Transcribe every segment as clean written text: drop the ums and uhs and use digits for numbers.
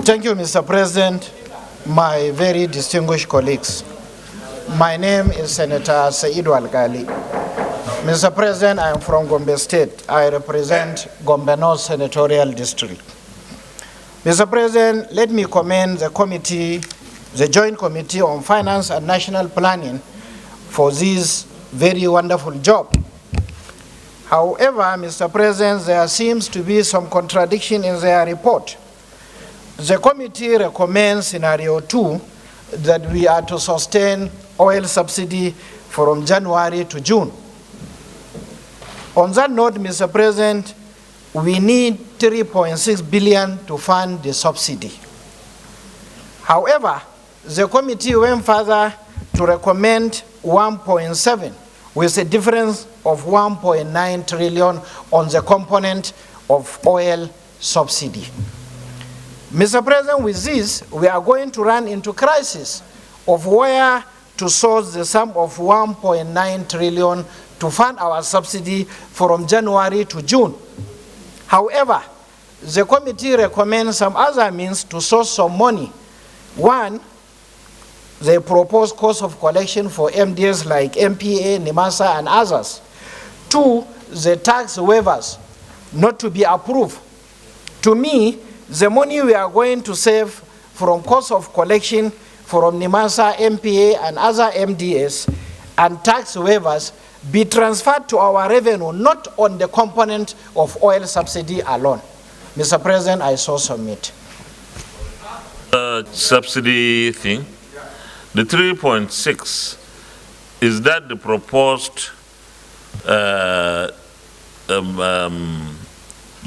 Thank you, Mr. President, my very distinguished colleagues. My name is Senator Saidu Algali. Mr. President, I am from Gombe State. I represent Gombe North Senatorial District. Mr. President, let me commend the committee, the Joint Committee on Finance and National Planning for this very wonderful job. However, Mr. President, there seems to be some contradiction in their report. The committee recommends scenario 2, that we are to sustain oil subsidy from January to June. On that note, Mr. President, we need 3.6 billion to fund the subsidy. However, the committee went further to recommend 1.7 with a difference of 1.9 trillion on the component of oil subsidy. Mr. President, with this, we are going to run into crisis of where to source the sum of 1.9 trillion to fund our subsidy from January to June. However, the committee recommends some other means to source some money. One, the proposed cost of collection for MDAs like MPA, NIMASA, and others. Two, the tax waivers, not to be approved. To me, the money we are going to save from cost of collection from NIMASA, MPA, and other MDAs and tax waivers be transferred to our revenue, not on the component of oil subsidy alone. Mr. President, I so submit. Subsidy thing, the 3.6, is that the proposed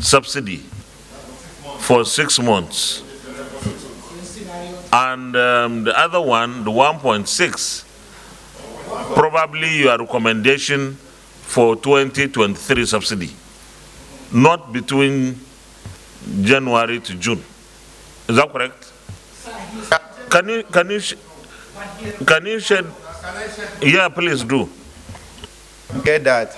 subsidy for 6 months? And the other one, the 1.6, probably your recommendation for 2023 subsidy, not between January to June. Is that correct? Can you shed? Yeah, please do. Get that.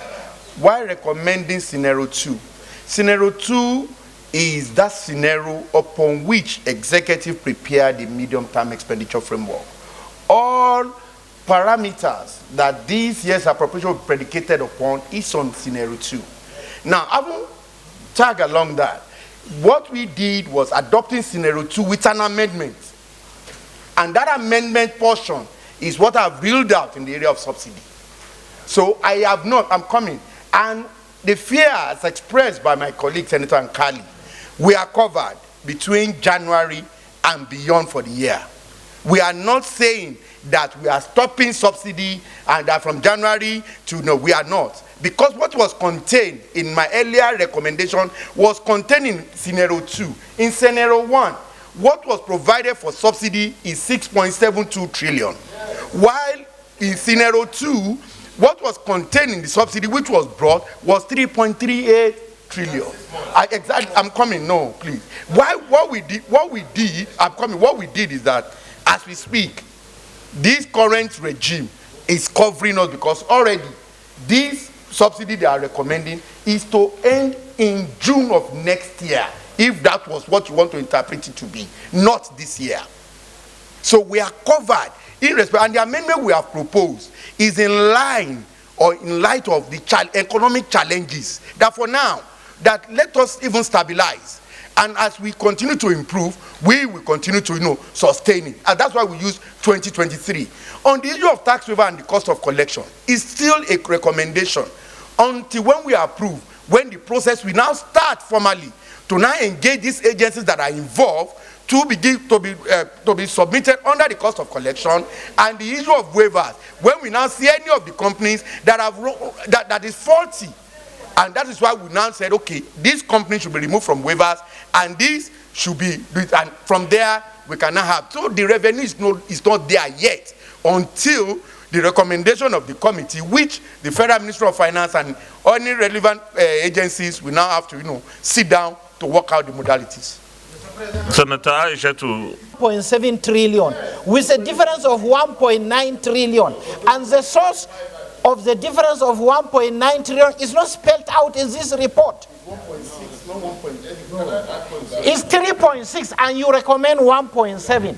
While recommending scenario 2, scenario 2 is that scenario upon which executive prepared the medium-term expenditure framework. All parameters that this year's appropriation will be predicated upon is on scenario 2. Now, I will tag along that. What we did was adopting scenario 2 with an amendment. And that amendment portion is what I've built out in the area of subsidy. So I have not, I'm coming. And the fears expressed by my colleague, Senator Nkali, we are covered between January and beyond for the year. We are not saying that we are stopping subsidy and that from January to, no, we are not. Because what was contained in my earlier recommendation was contained in scenario 2. In scenario 1, what was provided for subsidy is 6.72 trillion. While in scenario 2, what was contained in the subsidy which was brought was 3.38 trillion. I'm coming, no, please. What we did, I'm coming, what we did is that as we speak, this current regime is covering us because already this subsidy they are recommending is to end in June of next year, if that was what you want to interpret it to be, not this year. So we are covered in respect, and the amendment we have proposed is in line or in light of the economic challenges that for now, that let us even stabilize. And as we continue to improve, we will continue to, sustain it. And that's why we use 2023. On the issue of tax waiver and the cost of collection, it's still a recommendation until when we approve, when the process will now start formally to now engage these agencies that are involved to be submitted under the cost of collection, and the issue of waivers, when we now see any of the companies that is faulty. And that is why we now said, okay, this company should be removed from waivers, and this should be, and from there we can now have. So the revenue is not there yet until the recommendation of the committee, which the Federal Ministry of Finance and any relevant agencies will now have to, sit down to work out the modalities. Senator Aisha to 0.7 trillion with a difference of 1.9 trillion, and the source of the difference of 1.9 trillion is not spelled out in this report. 1.6. It's 3.6 and you recommend 1.7.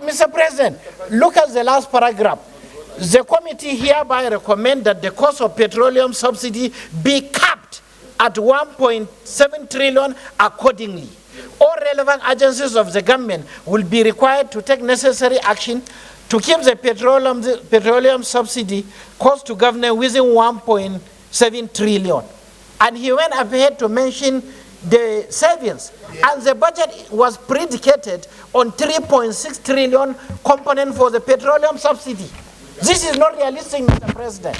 Mr. President, look at the last paragraph. The committee hereby recommend that the cost of petroleum subsidy be capped at 1.7 trillion accordingly. All relevant agencies of the government will be required to take necessary action to keep the petroleum subsidy cost to government within 1.7 trillion. And he went ahead to mention the savings. And the budget was predicated on 3.6 trillion component for the petroleum subsidy. This is not realistic, Mr. President.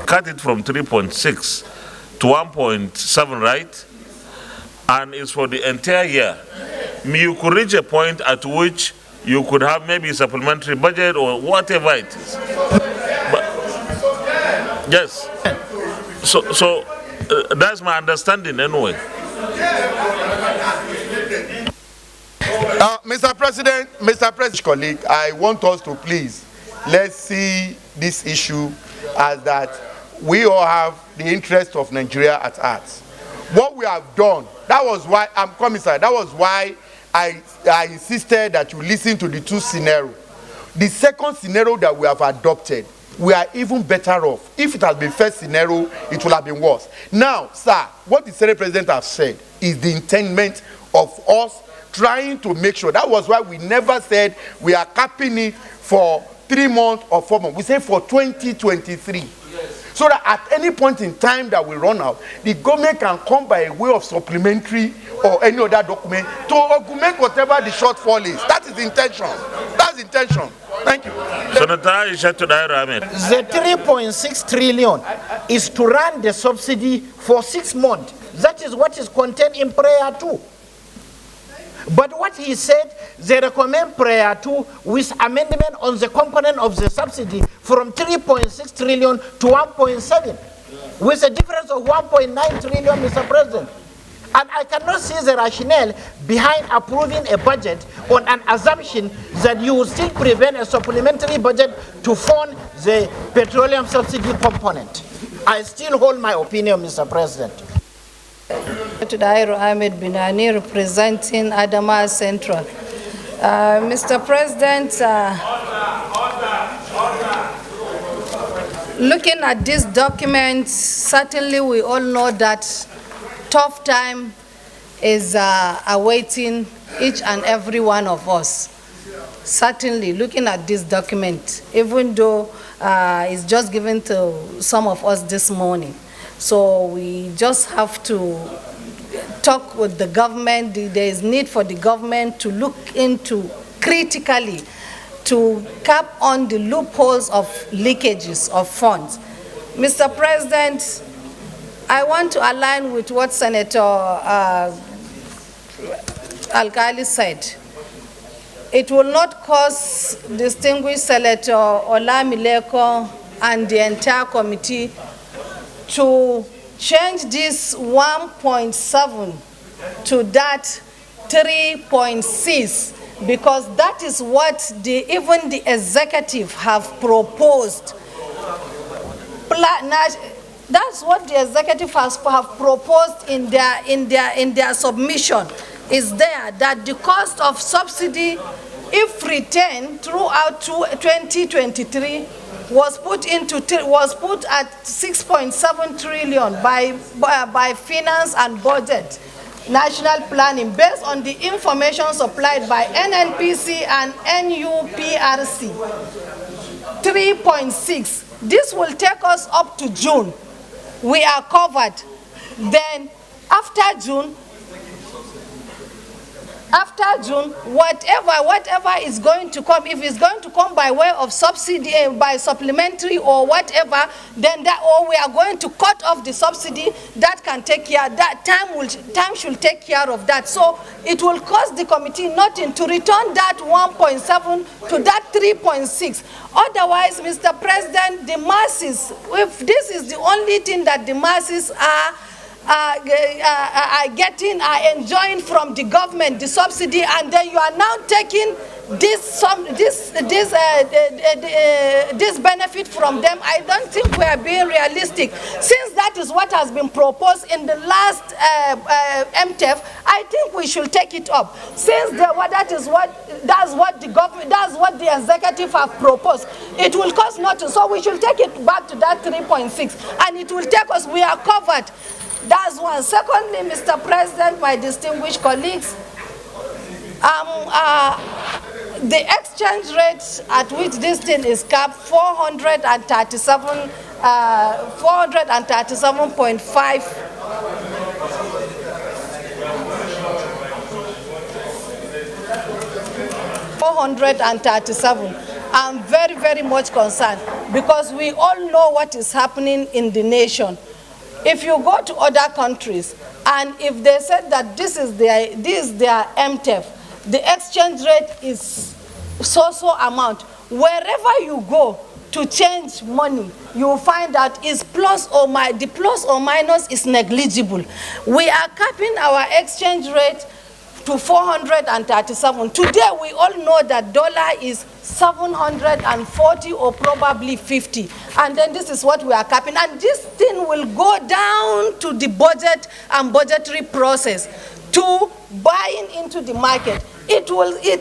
Cut it from 3.6 to 1.7, right? And it's for the entire year. You could reach a point at which you could have maybe a supplementary budget or whatever it is. But, yes. So that's my understanding anyway. Mr. President, colleague, I want us to please, let's see this issue as that we all have the interest of Nigeria at heart. What we have done, that was why, Commissar, that was why I insisted that you listen to the two scenarios. The second scenario that we have adopted, we are even better off. If it had been first scenario, it would have been worse. Now, sir, what the Senate President has said is the intent of us trying to make sure. That was why we never said we are capping it for 3 months or 4 months. We say for 2023. Yes. So that at any point in time that we run out, the government can come by a way of supplementary or any other document to augment whatever the shortfall is. That is the intention. That's the intention. Thank you. Senator The 3.6 trillion is to run the subsidy for 6 months. That is what is contained in prayer 2. But what he said, they recommend prayer 2 with amendment on the component of the subsidy from 3.6 trillion to 1.7, with a difference of 1.9 trillion, Mr. President. And I cannot see the rationale behind approving a budget on an assumption that you will still prevent a supplementary budget to fund the petroleum subsidy component. I still hold my opinion, Mr. President. Dairo Ahmed Binani, representing Adama Central. Mr. President, looking at this document, certainly we all know that tough time is awaiting each and every one of us. Certainly, looking at this document, even though it's just given to some of us this morning. So we just have to talk with the government. There is need for the government to look into critically to cap on the loopholes of leakages of funds. Mr. President, I want to align with what Senator Alkali said. It will not cost distinguished Senator Olamileko and the entire committee to change this 1.7 to that 3.6, because that is what even the executive have proposed. That's what the executive have proposed in their submission. Is there that the cost of subsidy, if retained throughout 2023, was put at 6.7 trillion by finance and budget national planning based on the information supplied by NNPC and NUPRC. 3.6. This will take us up to June. We are covered. Then after June, whatever is going to come, if it's going to come by way of subsidy, by supplementary or whatever, then or we are going to cut off the subsidy, that can take care, that time should take care of that. So it will cost the committee nothing to return that 1.7 to that 3.6. Otherwise, Mr. President, the masses, if this is the only thing that the masses are enjoying from the government, the subsidy, and then you are now taking this benefit from them, I don't think we are being realistic. Since that is what has been proposed in the last MTF, I think we should take it up. Since that's what the government, that's what the executive have proposed, it will cost nothing. So we should take it back to that 3.6, and it will take us. We are covered. That's one. Secondly, Mr. President, my distinguished colleagues, the exchange rate at which this thing is capped, 437.5. 437. I'm very, very much concerned because we all know what is happening in the nation. If you go to other countries and if they said that this is their MTF, the exchange rate is so amount, wherever you go to change money, you will find that the plus or minus is negligible. We are capping our exchange rate to 437. Today we all know that dollar is 740 or probably 50, and then this is what we are capping, and this thing will go down to the budget and budgetary process to buying into the market. It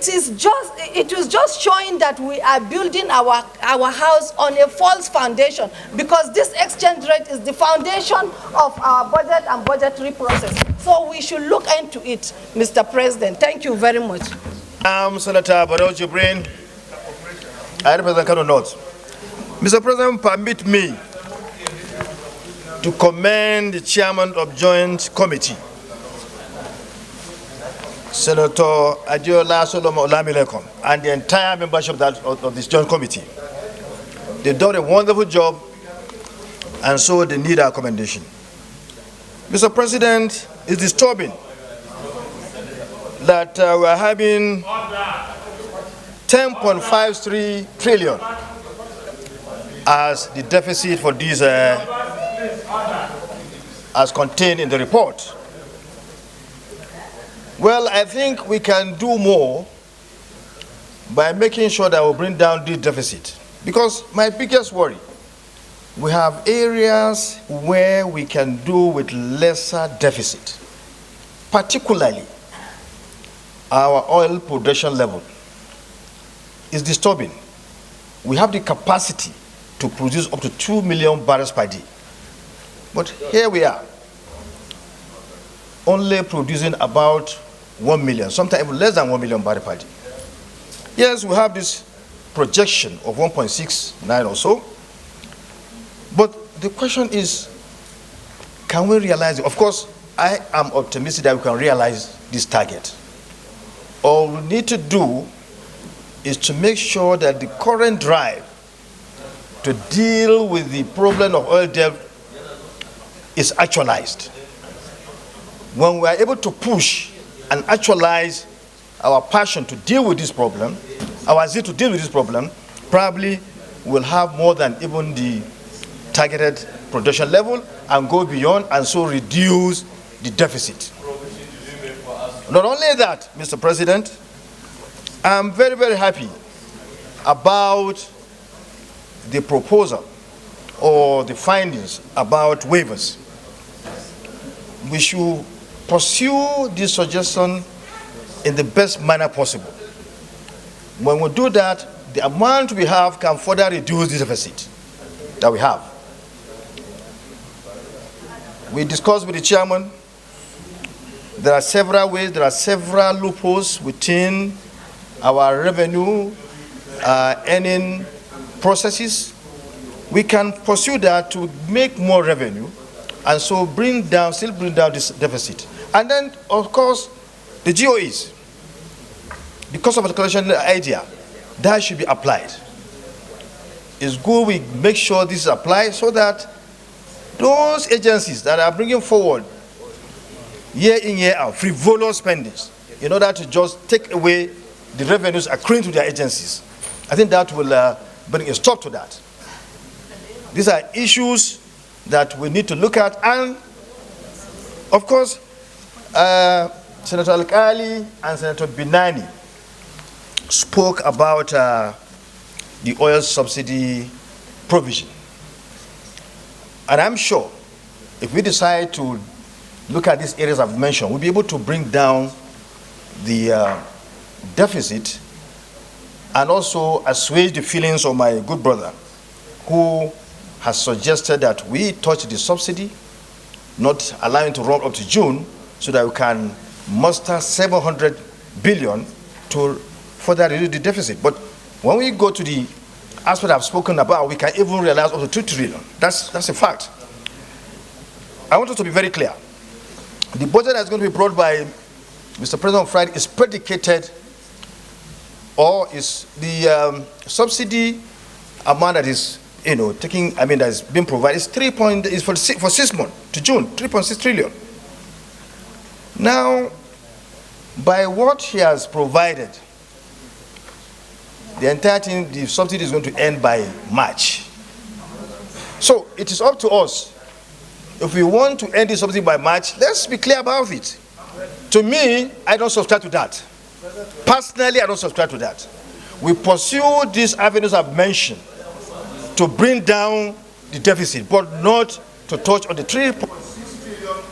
is just showing that we are building our house on a false foundation, because this exchange rate is the foundation of our budget and budgetary process. So we should look into it, Mr. President. Thank you very much. Senator Barrow Jibrin, I represent Kano North. Mr. President, permit me to commend the chairman of Joint Committee, Senator Adiola Solomon Olamilekan, and the entire membership of this Joint Committee. They've done a wonderful job, and so they need our commendation. Mr. President, it's disturbing that we are having 10.53 trillion as the deficit for this, as contained in the report. Well, I think we can do more by making sure that we bring down this deficit. Because my biggest worry, we have areas where we can do with lesser deficit, particularly our oil production level is disturbing. We have the capacity to produce up to 2 million barrels per day. But here we are, only producing about 1 million, sometimes even less than 1 million barrels per day. Yes, we have this projection of 1.69 or so, but the question is, can we realize it? Of course, I am optimistic that we can realize this target. All we need to do is to make sure that the current drive to deal with the problem of oil debt is actualized. When we are able to push and actualize our passion to deal with this problem, our zeal to deal with this problem, probably we'll have more than even the targeted production level and go beyond, and so reduce the deficit. Not only that, Mr. President, I'm very, very happy about the proposal or the findings about waivers. We should pursue this suggestion in the best manner possible. When we do that, the amount we have can further reduce the deficit that we have. We discussed with the chairman. There are several ways, there are several loopholes within our revenue earning processes. We can pursue that to make more revenue and so still bring down this deficit. And then, of course, the GOEs, because of the collection idea, that should be applied. It's good we make sure this is applied so that those agencies that are bringing forward year in, year out, frivolous spendings, in order to just take away the revenues accruing to their agencies, I think that will bring a stop to that. These are issues that we need to look at, and of course, Senator Al-Kali and Senator Binani spoke about the oil subsidy provision. And I'm sure if we decide to look at these areas I've mentioned, we'll be able to bring down the deficit and also assuage the feelings of my good brother who has suggested that we touch the subsidy, not allowing it to run up to June, so that we can muster 700 billion to further reduce the deficit. But when we go to the aspect I've spoken about, we can even realize up to 2 trillion. That's a fact. I want us to be very clear. The budget that's going to be brought by Mr. President on Friday is predicated, or is the subsidy amount that is, that is being provided is for 6 months to June, 3.6 trillion. Now, by what he has provided, the entire thing, the subsidy is going to end by March. So it is up to us. If we want to end the subsidy by March, let's be clear about it. To me, I don't subscribe to that. Personally, I don't subscribe to that. We pursue these avenues I've mentioned to bring down the deficit, but not to touch on the 3.6 trillion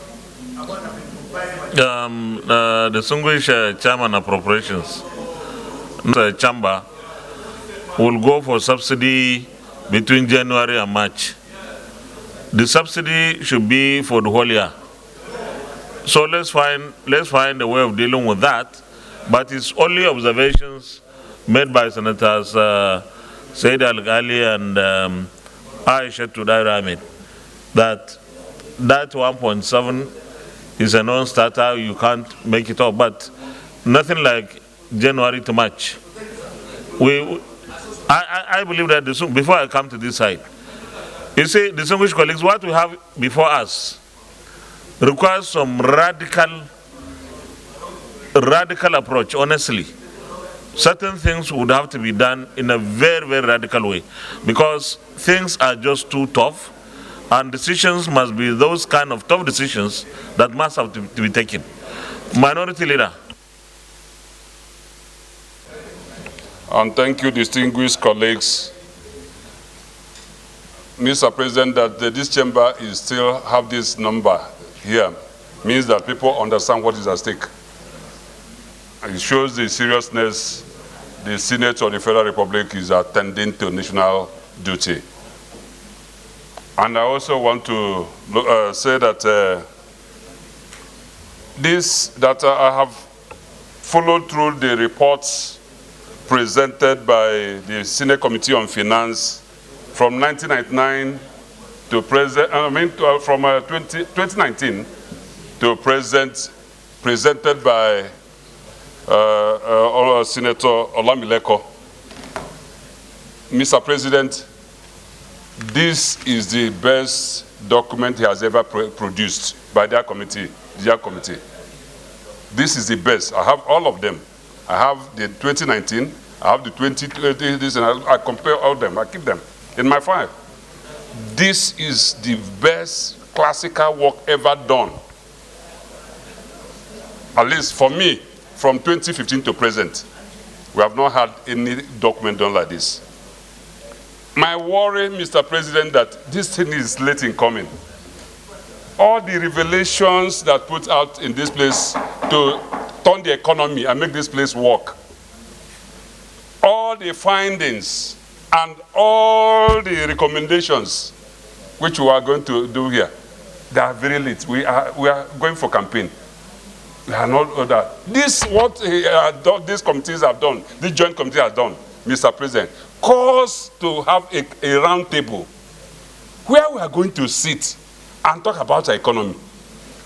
amount that been provided. The distinguished Chairman Appropriations, Mr. Chamba, will go for subsidy between January and March. The subsidy should be for the whole year. So let's find a way of dealing with that. But it's only observations made by Senators Said Al-Ghali and Aisha Tudair Ahmed that 1.7 is a non-starter. You can't make it up. But nothing like January to March. I believe that before I come to this side, you see, distinguished colleagues, what we have before us requires some radical approach, honestly. Certain things would have to be done in a very, very radical way because things are just too tough and decisions must be those kind of tough decisions that must have to be taken. Minority Leader. And thank you, distinguished colleagues. Mr. President, that this chamber is still have this number here means that people understand what is at stake. It shows the seriousness the Senate of the Federal Republic is attending to national duty. And I also want to say that I have followed through the reports presented by the Senate Committee on Finance from 1999 to present, from 2019 to present, presented by Senator Olamileko. Mr. President, this is the best document he has ever produced by their committee, This is the best. I have all of them. I have the 2019, I have the 2020, this, and I compare all of them. I keep them in my file. This is the best classical work ever done. At least for me, from 2015 to present, we have not had any document done like this. My worry, Mr. President, that this thing is late in coming. All the revelations that put out in this place to turn the economy and make this place work, all the findings and all the recommendations which we are going to do here, they are very late. We are going for campaign. We are not that. This what these committees have done, this joint committee has done, Mr. President, calls to have a round table where we are going to sit and talk about our economy.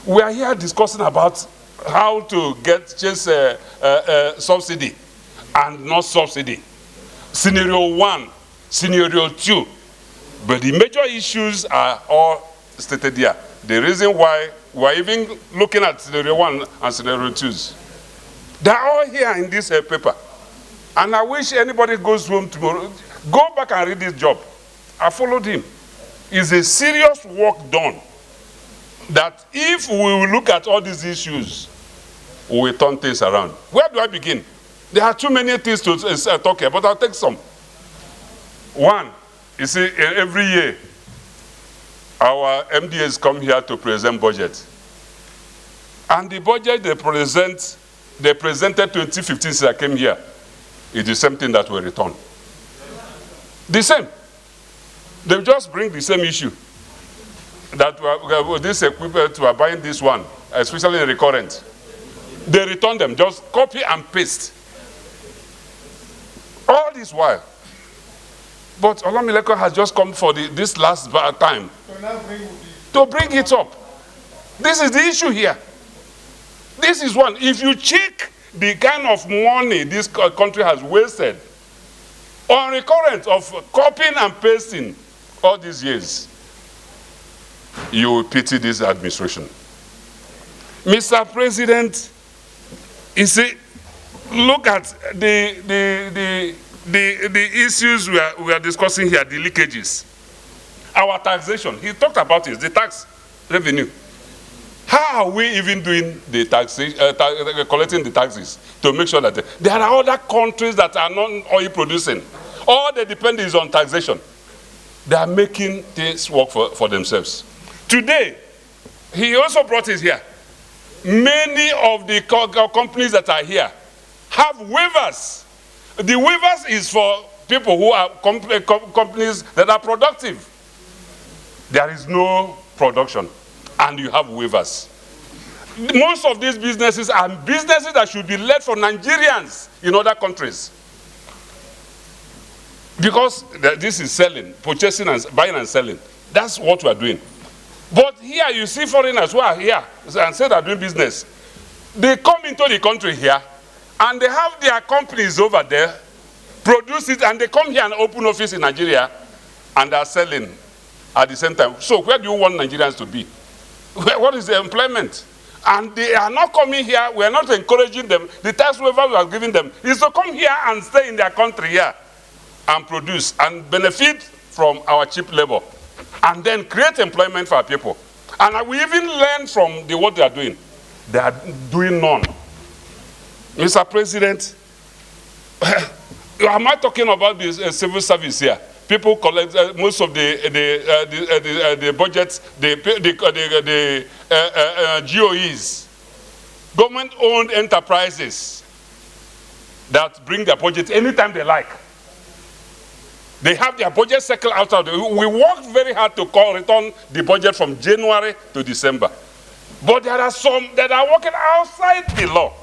We are here discussing about how to change subsidy and not subsidy. Scenario 1, scenario 2. But the major issues are all stated here. The reason why we're even looking at scenario 1 and scenario 2s. They're all here in this paper. And I wish anybody goes home tomorrow, go back and read this job. I followed him. It's a serious work done. That if we will look at all these issues, we will turn things around. Where do I begin? There are too many things to talk here, but I'll take some. One, you see, every year, our MDAs come here to present budget. And the budget they presented 2015 since I came here, is the same thing that we return. The same. They just bring the same issue. That with this equipment, we are buying this one, especially in recurrent. They return them, just copy and paste. All this while. But Olamileko has just come for this last time to bring it up. This is the issue here. This is one. If you check the kind of money this country has wasted on recurrent of copying and pasting all these years, you will pity this administration. Mr. President, you see, look at the issues we are discussing here, the leakages. Our taxation, he talked about it, the tax revenue. How are we even doing the taxation, collecting the taxes to make sure that there are other countries that are not oil producing? All they depend is on taxation. They are making things work for themselves. Today, he also brought it here. Many of the companies that are here have waivers. The waivers is for people who are companies that are productive. There is no production, and you have waivers. Most of these businesses are businesses that should be led for Nigerians in other countries. Because this is selling, purchasing and buying and selling. That's what we are doing. But here you see foreigners who are here and say they're doing business. They come into the country here and they have their companies over there, produce it, and they come here and open office in Nigeria and are selling at the same time. So where do you want Nigerians to be? What is the employment? And they are not coming here. We are not encouraging them. The tax waiver we are giving them is to come here and stay in their country here and produce and benefit from our cheap labor and then create employment for our people. And we even learn from what they are doing. They are doing none. Mr. President, am I talking about the civil service here? People collect most of the budgets, the GOEs, government-owned enterprises that bring their budget anytime they like. They have their budget cycle outside. We worked very hard to return the budget from January to December. But there are some that are working outside the law.